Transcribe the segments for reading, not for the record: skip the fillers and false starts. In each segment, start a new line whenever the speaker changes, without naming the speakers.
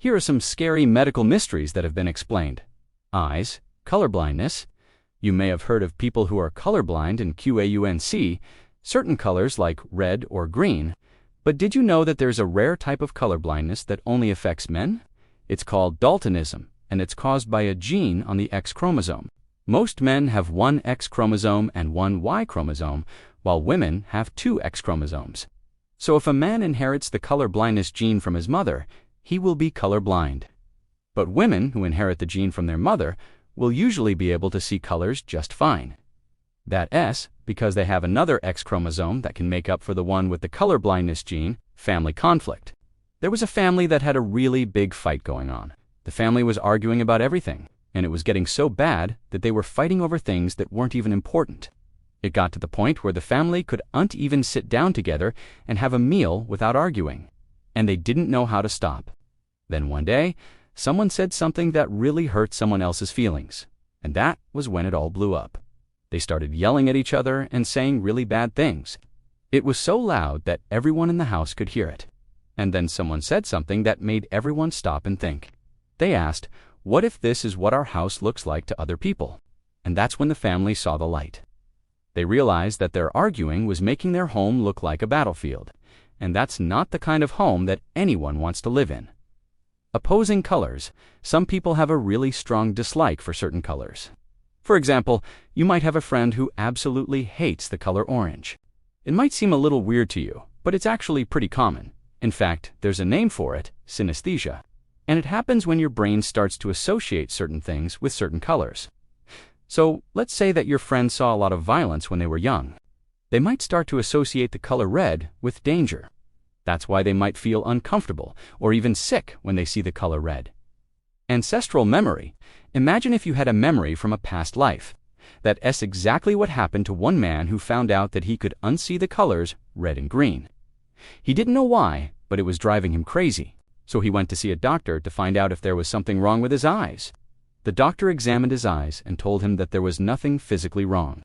Here are some scary medical mysteries that have been explained. Eyes, colorblindness. You may have heard of people who are colorblind in QAUNC, certain colors like red or green. But did you know that there's a rare type of colorblindness that only affects men? It's called daltonism, and it's caused by a gene on the X chromosome. Most men have one X chromosome and one Y chromosome, while women have two X chromosomes. So if a man inherits the colorblindness gene from his mother, he will be colorblind. But women who inherit the gene from their mother will usually be able to see colors just fine. That S, because they have another X chromosome that can make up for the one with the colorblindness gene, family conflict. There was a family that had a really big fight going on. The family was arguing about everything, and it was getting so bad that they were fighting over things that weren't even important. It got to the point where the family couldn't even sit down together and have a meal without arguing, and they didn't know how to stop. Then one day, someone said something that really hurt someone else's feelings, and that was when it all blew up. They started yelling at each other and saying really bad things. It was so loud that everyone in the house could hear it. And then someone said something that made everyone stop and think. They asked, "What if this is what our house looks like to other people?" And that's when the family saw the light. They realized that their arguing was making their home look like a battlefield, and that's not the kind of home that anyone wants to live in. Opposing colors. Some people have a really strong dislike for certain colors. For example, you might have a friend who absolutely hates the color orange. It might seem a little weird to you, but it's actually pretty common. In fact, there's a name for it, synesthesia. And it happens when your brain starts to associate certain things with certain colors. So, let's say that your friend saw a lot of violence when they were young. They might start to associate the color red with danger. That's why they might feel uncomfortable or even sick when they see the color red. Ancestral memory. Imagine if you had a memory from a past life. That's exactly what happened to one man who found out that he could unsee the colors red and green. He didn't know why, but it was driving him crazy. So he went to see a doctor to find out if there was something wrong with his eyes. The doctor examined his eyes and told him that there was nothing physically wrong.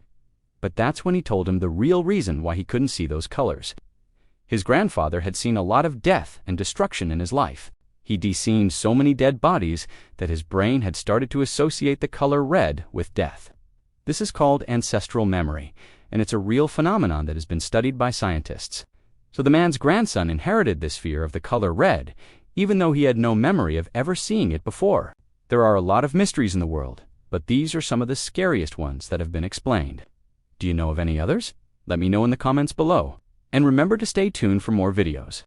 But that's when he told him the real reason why he couldn't see those colors. His grandfather had seen a lot of death and destruction in his life. He'd seen so many dead bodies that his brain had started to associate the color red with death. This is called ancestral memory, and it's a real phenomenon that has been studied by scientists. So the man's grandson inherited this fear of the color red, even though he had no memory of ever seeing it before. There are a lot of mysteries in the world, but these are some of the scariest ones that have been explained. Do you know of any others? Let me know in the comments below. And remember to stay tuned for more videos.